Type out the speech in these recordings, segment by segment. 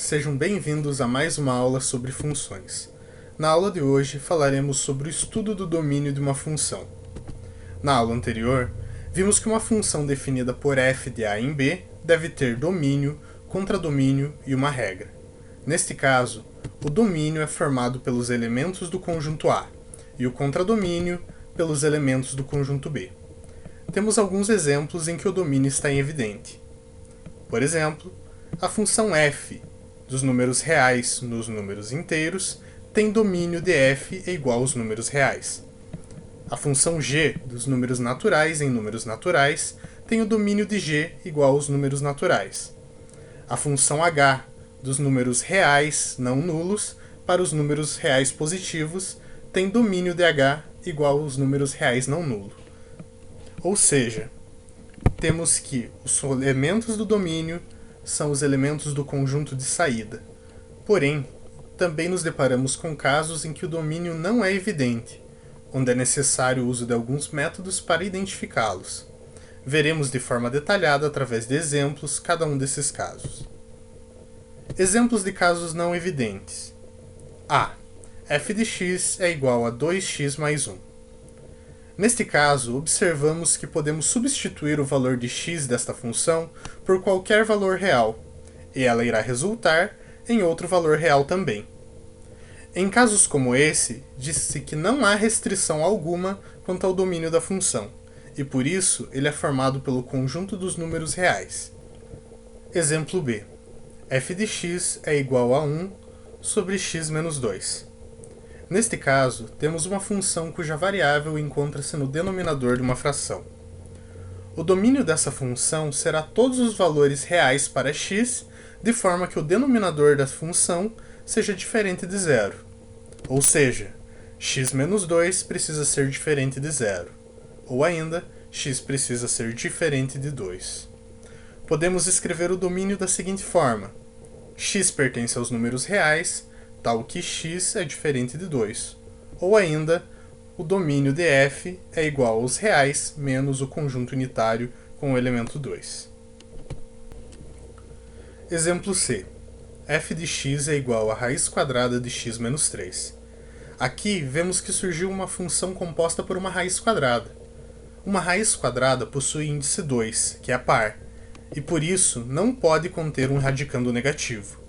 sejam bem-vindos a mais uma aula sobre funções. Na aula de hoje falaremos sobre o estudo do domínio de uma função. Na aula anterior, vimos que uma função definida por f de a em b deve ter domínio, contradomínio e uma regra. Neste caso, o domínio é formado pelos elementos do conjunto A e o contradomínio pelos elementos do conjunto B. Temos alguns exemplos em que o domínio está evidente. Por exemplo, a função f dos números reais nos números inteiros tem domínio de f é igual aos números reais. A função g dos números naturais em números naturais tem o domínio de g igual aos números naturais. A função h dos números reais não nulos para os números reais positivos tem domínio de h igual aos números reais não nulos. Ou seja, temos que os elementos do domínio são os elementos do conjunto de saída. Porém, também nos deparamos com casos em que o domínio não é evidente, onde é necessário o uso de alguns métodos para identificá-los. Veremos de forma detalhada através de exemplos cada um desses casos. Exemplos de casos não evidentes. A. f de x é igual a 2x mais 1. Neste caso, observamos que podemos substituir o valor de x desta função por qualquer valor real, e ela irá resultar em outro valor real também. Em casos como esse, diz-se que não há restrição alguma quanto ao domínio da função, e por isso ele é formado pelo conjunto dos números reais. Exemplo B. f de x é igual a 1 sobre x menos 2. Neste caso, temos uma função cuja variável encontra-se no denominador de uma fração. O domínio dessa função será todos os valores reais para x, de forma que o denominador da função seja diferente de zero. Ou seja, x menos 2 precisa ser diferente de zero. Ou ainda, x precisa ser diferente de 2. Podemos escrever o domínio da seguinte forma: x pertence aos números reais, tal que x é diferente de 2. Ou ainda, o domínio de f é igual aos reais menos o conjunto unitário com o elemento 2. Exemplo C. f de x é igual a raiz quadrada de x menos 3. Aqui vemos que surgiu uma função composta por uma raiz quadrada. Uma raiz quadrada possui índice 2, que é par, e por isso não pode conter um radicando negativo.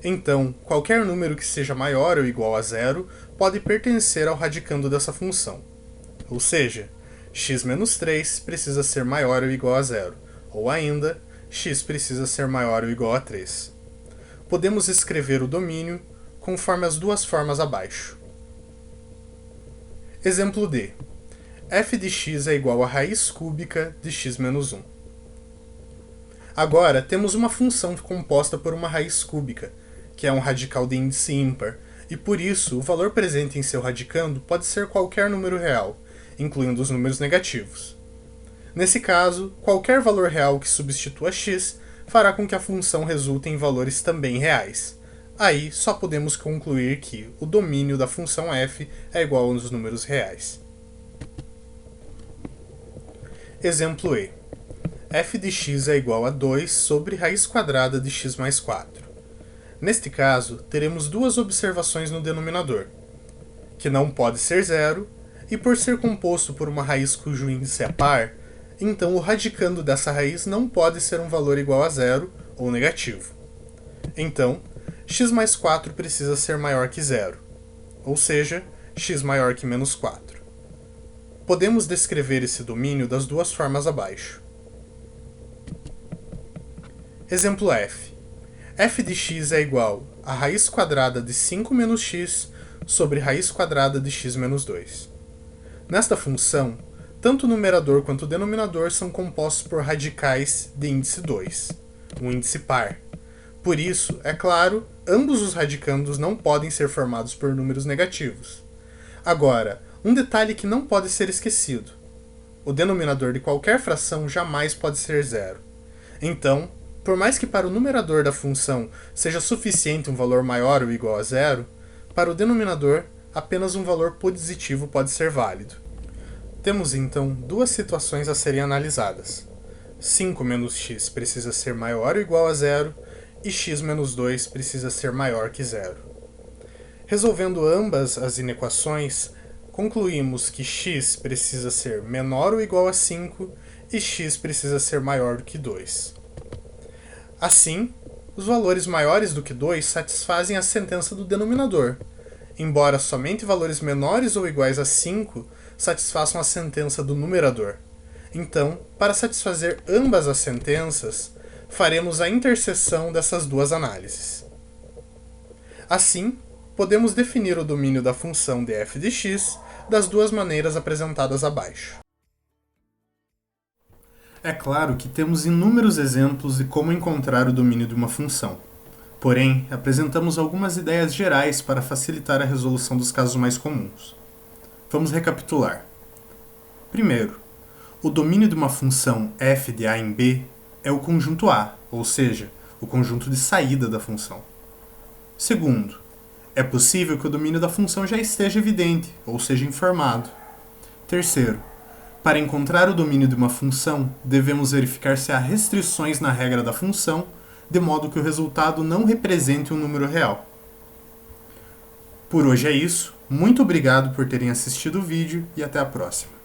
Então, qualquer número que seja maior ou igual a zero pode pertencer ao radicando dessa função. Ou seja, x menos 3 precisa ser maior ou igual a zero, ou ainda, x precisa ser maior ou igual a 3. Podemos escrever o domínio conforme as duas formas abaixo. Exemplo D. f de x é igual a raiz cúbica de x menos 1. Agora, temos uma função composta por uma raiz cúbica, que é um radical de índice ímpar, e por isso o valor presente em seu radicando pode ser qualquer número real, incluindo os números negativos. Nesse caso, qualquer valor real que substitua x fará com que a função resulte em valores também reais. Aí, só podemos concluir que o domínio da função f é igual aos números reais. Exemplo E. f de x é igual a 2 sobre raiz quadrada de x mais 4. Neste caso, teremos duas observações no denominador, que não pode ser zero, e por ser composto por uma raiz cujo índice é par, então o radicando dessa raiz não pode ser um valor igual a zero ou negativo. Então, x mais 4 precisa ser maior que zero, ou seja, x maior que menos 4. Podemos descrever esse domínio das duas formas abaixo. Exemplo F. f de x é igual a raiz quadrada de 5 menos x sobre raiz quadrada de x menos 2. Nesta função, tanto o numerador quanto o denominador são compostos por radicais de índice 2, um índice par. Por isso, é claro, ambos os radicandos não podem ser formados por números negativos. Agora, um detalhe que não pode ser esquecido: o denominador de qualquer fração jamais pode ser zero. Então, por mais que para o numerador da função seja suficiente um valor maior ou igual a zero, para o denominador apenas um valor positivo pode ser válido. Temos então duas situações a serem analisadas. 5 menos x precisa ser maior ou igual a zero, e x menos 2 precisa ser maior que zero. Resolvendo ambas as inequações, concluímos que x precisa ser menor ou igual a 5 e x precisa ser maior do que 2. Assim, os valores maiores do que 2 satisfazem a sentença do denominador, embora somente valores menores ou iguais a 5 satisfaçam a sentença do numerador. Então, para satisfazer ambas as sentenças, faremos a interseção dessas duas análises. Assim, podemos definir o domínio da função de f de x das duas maneiras apresentadas abaixo. É claro que temos inúmeros exemplos de como encontrar o domínio de uma função. Porém, apresentamos algumas ideias gerais para facilitar a resolução dos casos mais comuns. Vamos recapitular. Primeiro, o domínio de uma função f de a em b é o conjunto A, ou seja, o conjunto de saída da função. Segundo, é possível que o domínio da função já esteja evidente, ou seja, informado. Terceiro, para encontrar o domínio de uma função, devemos verificar se há restrições na regra da função, de modo que o resultado não represente um número real. Por hoje é isso, muito obrigado por terem assistido o vídeo e até a próxima.